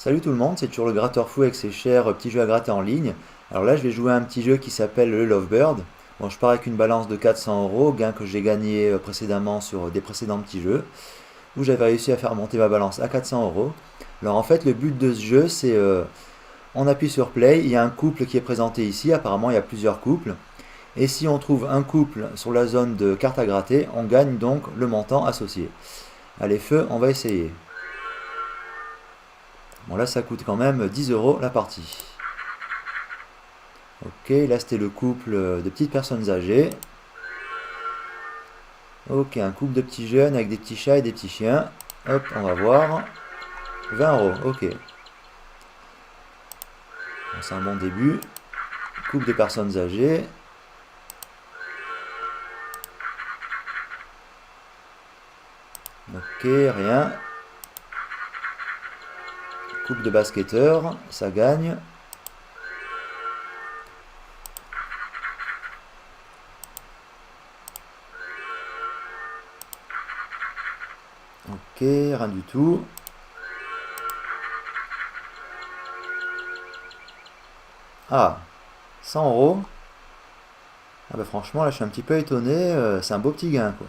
Salut tout le monde, c'est toujours le Gratteur Fou avec ses chers petits jeux à gratter en ligne. Alors là, je vais jouer à un petit jeu qui s'appelle le Lovebird. Bon, je pars avec une balance de 400 euros, gain que j'ai gagné précédemment sur des précédents petits jeux, où j'avais réussi à faire monter ma balance à 400 euros. Alors en fait, le but de ce jeu, c'est on appuie sur Play, il y a un couple qui est présenté ici, apparemment il y a plusieurs couples. Et si on trouve un couple sur la zone de cartes à gratter, on gagne donc le montant associé. Allez, feu, on va essayer. Bon, là, ça coûte quand même 10 euros la partie. Ok, là, c'était le couple de petites personnes âgées. Ok, un couple de petits jeunes avec des petits chats et des petits chiens. Hop, on va voir. 20 euros, ok. Bon, c'est un bon début. Couple de personnes âgées. Ok, rien. Couple de basketteurs, ça gagne. Ok, rien du tout. Ah, 100 euros. Ah bah franchement, là, je suis un petit peu étonné. C'est un beau petit gain, quoi.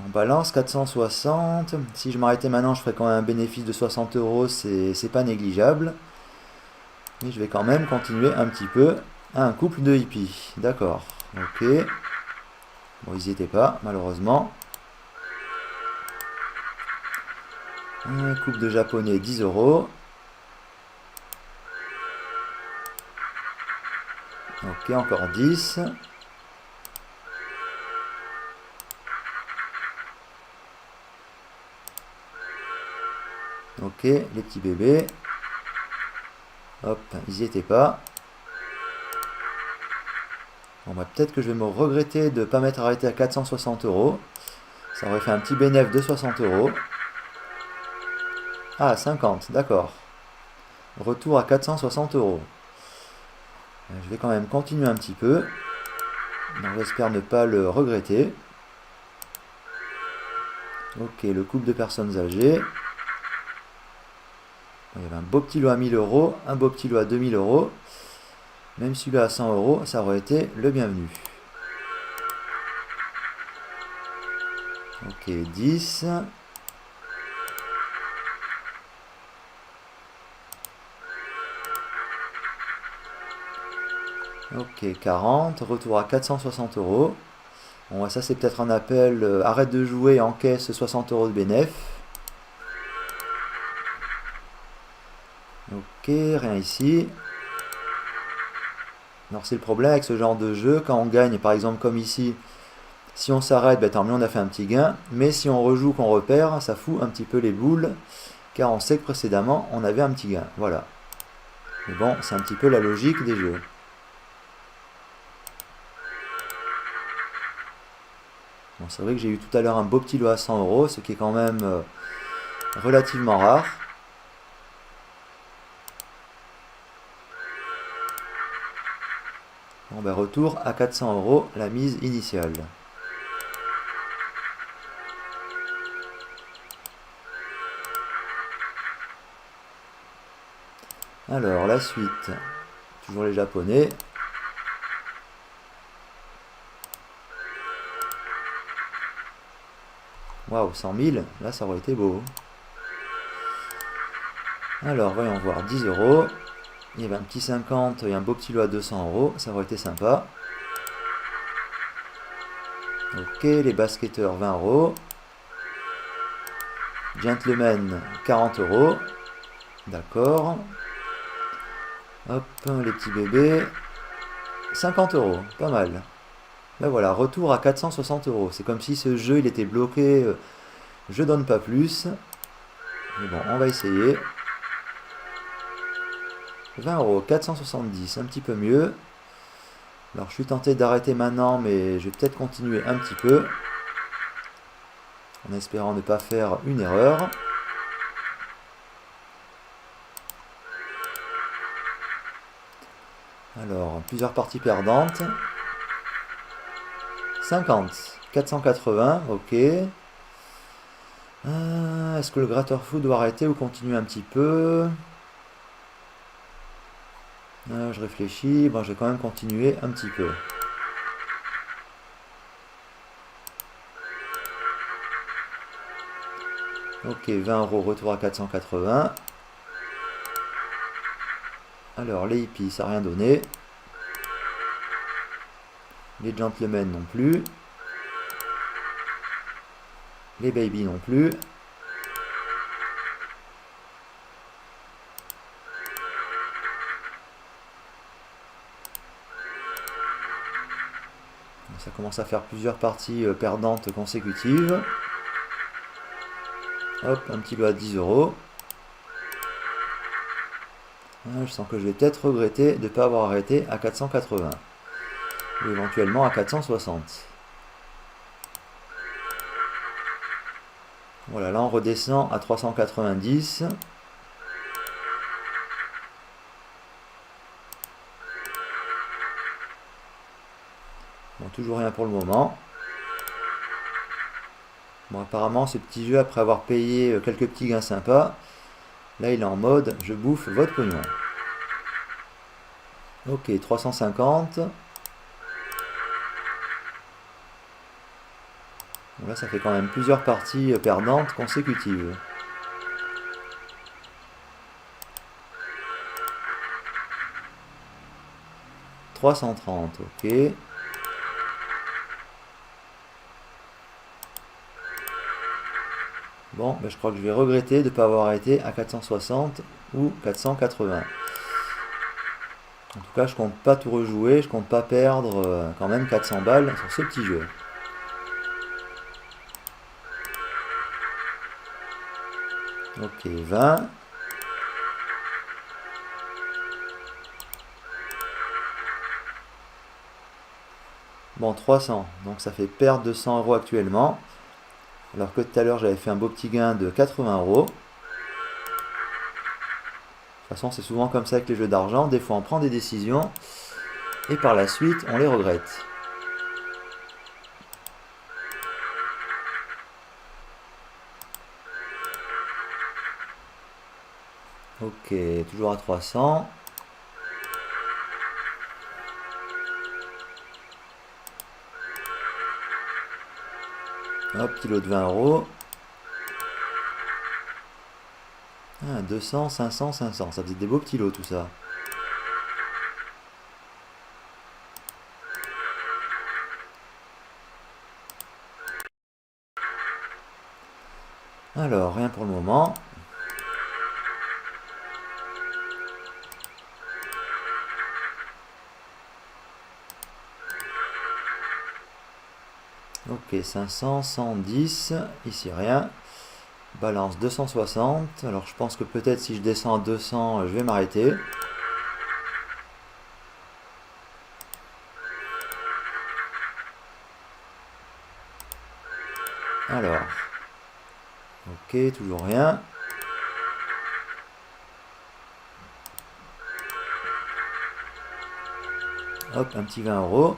On balance 460. Si je m'arrêtais maintenant, je ferais quand même un bénéfice de 60 euros. C'est pas négligeable. Mais je vais quand même continuer un petit peu. Ah, un couple de hippies. D'accord. Ok. Bon, ils n'y étaient pas, malheureusement. Un couple de japonais, 10 euros. Ok, encore 10. Ok, les petits bébés. Hop, ils n'y étaient pas. Bon, bah, peut-être que je vais me regretter de ne pas m'être arrêté à 460 euros. Ça aurait fait un petit bénéfice de 60 euros. Ah, 50, d'accord. Retour à 460 euros. Je vais quand même continuer un petit peu. J'espère ne pas le regretter. Ok, le couple de personnes âgées. Il y avait un beau petit lot à 1000 euros, un beau petit lot à 2000 euros. Même celui-là à 100 euros, ça aurait été le bienvenu. Ok, 10. Ok, 40. Retour à 460 euros. Bon, ça c'est peut-être un appel. Arrête de jouer et encaisse 60 euros de bénéf. Ok, rien ici. Alors c'est le problème avec ce genre de jeu, quand on gagne, par exemple comme ici, si on s'arrête, bah, tant mieux, on a fait un petit gain. Mais si on rejoue, qu'on repère, ça fout un petit peu les boules, car on sait que précédemment, on avait un petit gain. Voilà. Mais bon, c'est un petit peu la logique des jeux. Bon, c'est vrai que j'ai eu tout à l'heure un beau petit lot à 100 euros, ce qui est quand même relativement rare. Bon, ben retour à 400 euros, la mise initiale. Alors, la suite. Toujours les japonais. Waouh, 100 000, là ça aurait été beau. Alors, voyons voir, 10 euros. Il y avait un petit 50 et un beau petit lot à 200 euros, ça aurait été sympa. Ok, les basketteurs, 20 euros. Gentlemen, 40 euros. D'accord. Hop, les petits bébés. 50 euros, pas mal. Ben voilà, retour à 460 euros. C'est comme si ce jeu il était bloqué. Je donne pas plus. Mais bon, on va essayer. 20 euros, 470, un petit peu mieux. Alors je suis tenté d'arrêter maintenant, mais je vais peut-être continuer un petit peu. En espérant ne pas faire une erreur. Alors, plusieurs parties perdantes. 50, 480, ok. Est-ce que le gratteur fou doit arrêter ou continuer un petit peu? Je réfléchis. Bon, je vais quand même continuer un petit peu. Ok, 20 euros, retour à 480. Alors, les hippies, ça n'a rien donné. Les gentlemen non plus. Les baby non plus. Ça commence à faire plusieurs parties perdantes consécutives. Hop, un petit lot à 10 euros. Je sens que je vais peut-être regretter de ne pas avoir arrêté à 480. Ou éventuellement à 460. Voilà, là on redescend à 390. Bon, toujours rien pour le moment. Bon, apparemment, ce petit jeu, après avoir payé quelques petits gains sympas, là il est en mode je bouffe votre pognon. Ok, 350. Bon, là, ça fait quand même plusieurs parties perdantes consécutives. 330, ok. Bon, ben, je crois que je vais regretter de ne pas avoir arrêté à 460 ou 480. En tout cas, je compte pas tout rejouer, je compte pas perdre quand même 400 balles sur ce petit jeu. Ok, 20. Bon, 300, donc ça fait perdre 200 euros actuellement. Alors que tout à l'heure, j'avais fait un beau petit gain de 80 euros. De toute façon, c'est souvent comme ça avec les jeux d'argent. Des fois, on prend des décisions et par la suite, on les regrette. Ok, toujours à 300. Hop, petit lot de 20 euros. 200, 500, 500. Ça faisait des beaux petits lots tout ça. Alors, rien pour le moment. Ok, 500, 110. Ici, rien. Balance 260. Alors, je pense que peut-être si je descends à 200, je vais m'arrêter. Alors, ok, toujours rien. Hop, un petit 20 euros.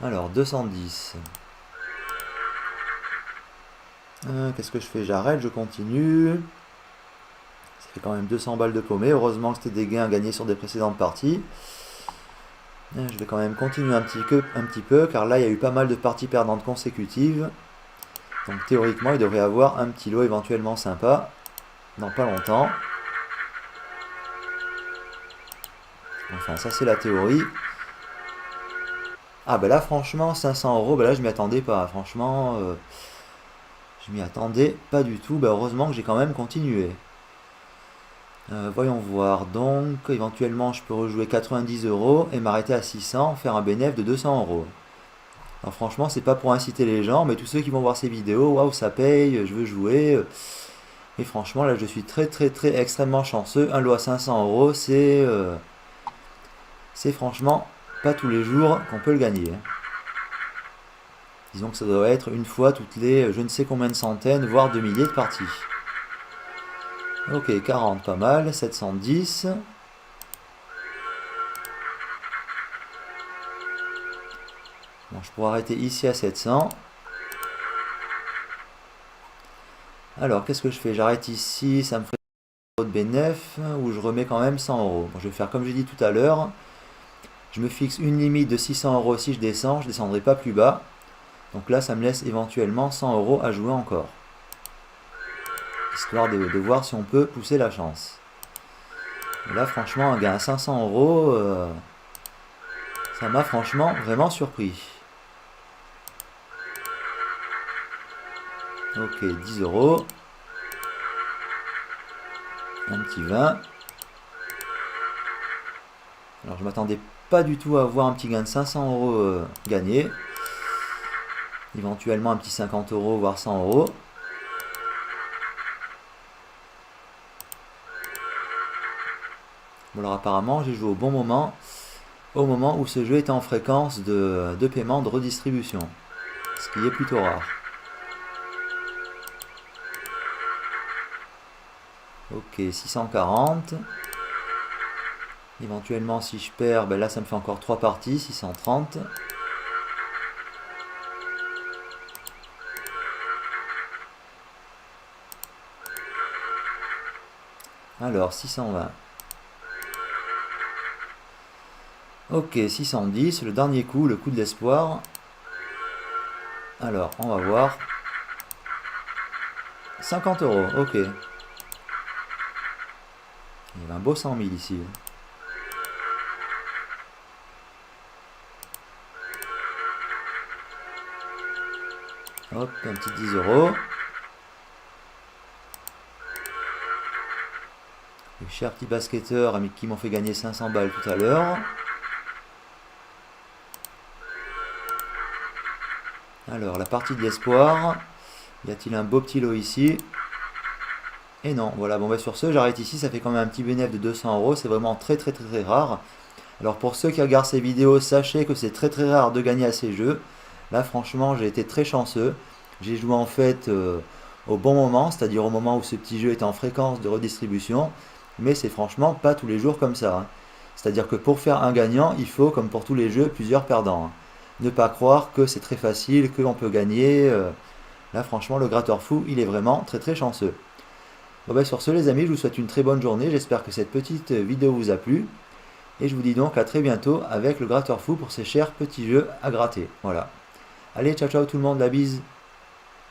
Alors, 210. Qu'est-ce que je fais? J'arrête, je continue. Ça fait quand même 200 balles de paumé. Heureusement que c'était des gains gagnés sur des précédentes parties. Je vais quand même continuer un petit peu, car là, il y a eu pas mal de parties perdantes consécutives. Donc théoriquement, il devrait y avoir un petit lot éventuellement sympa dans pas longtemps. Enfin, ça c'est la théorie. Ah ben là, franchement, 500 euros, ben là, je m'y attendais pas. Franchement, je m'y attendais pas du tout. Ben, heureusement que j'ai quand même continué. Voyons voir. Donc, éventuellement, je peux rejouer 90 euros et m'arrêter à 600, faire un bénéfice de 200 euros. Alors franchement, c'est pas pour inciter les gens, mais tous ceux qui vont voir ces vidéos, waouh, ça paye, je veux jouer. Et franchement, là, je suis très, très, très, extrêmement chanceux. Un lot à 500 euros, c'est franchement pas tous les jours qu'on peut le gagner. Disons que ça doit être une fois toutes les je ne sais combien de centaines, voire de milliers de parties. Ok, 40, pas mal. 710. Bon, je pourrais arrêter ici à 700. Alors, qu'est-ce que je fais? J'arrête ici, ça me ferait trop de bénéf, ou je remets quand même 100 euros. Bon, je vais faire comme j'ai dit tout à l'heure. Je me fixe une limite de 600 euros si je descends, je ne descendrai pas plus bas. Donc là, ça me laisse éventuellement 100 euros à jouer encore. Histoire de voir si on peut pousser la chance. Et là, franchement, un gain à 500 euros, ça m'a franchement vraiment surpris. Ok, 10 euros. Un petit 20. Alors, je m'attendais pas du tout à avoir un petit gain de 500 euros gagné. Éventuellement un petit 50 euros, voire 100 euros. Bon, alors apparemment, j'ai joué au bon moment, au moment où ce jeu était en fréquence de paiement de redistribution, ce qui est plutôt rare. Ok, 640. Éventuellement, si je perds, ben là, ça me fait encore 3 parties, 630. Alors, 620. Ok, 610, le dernier coup, le coup de l'espoir. Alors, on va voir. 50 euros, ok. Il y avait un beau 100 000 ici. Hop, un petit 10 euros. Les chers petits basketteurs qui m'ont fait gagner 500 balles tout à l'heure. Alors, la partie de l'espoir. Y a-t-il un beau petit lot ici? Et non, voilà, bon bah sur ce, j'arrête ici, ça fait quand même un petit bénéfice de 200 euros, c'est vraiment très très très très rare. Alors pour ceux qui regardent ces vidéos, sachez que c'est très très rare de gagner à ces jeux. Là franchement, j'ai été très chanceux. J'ai joué en fait au bon moment, c'est-à-dire au moment où ce petit jeu était en fréquence de redistribution. Mais c'est franchement pas tous les jours comme ça, hein. C'est-à-dire que pour faire un gagnant, il faut, comme pour tous les jeux, plusieurs perdants, hein. Ne pas croire que c'est très facile, que l'on peut gagner. Là franchement, le gratteur fou, il est vraiment très très chanceux. Bon bah sur ce les amis, je vous souhaite une très bonne journée, j'espère que cette petite vidéo vous a plu. Et je vous dis donc à très bientôt avec le gratteur fou pour ces chers petits jeux à gratter. Voilà. Allez, ciao ciao tout le monde, la bise.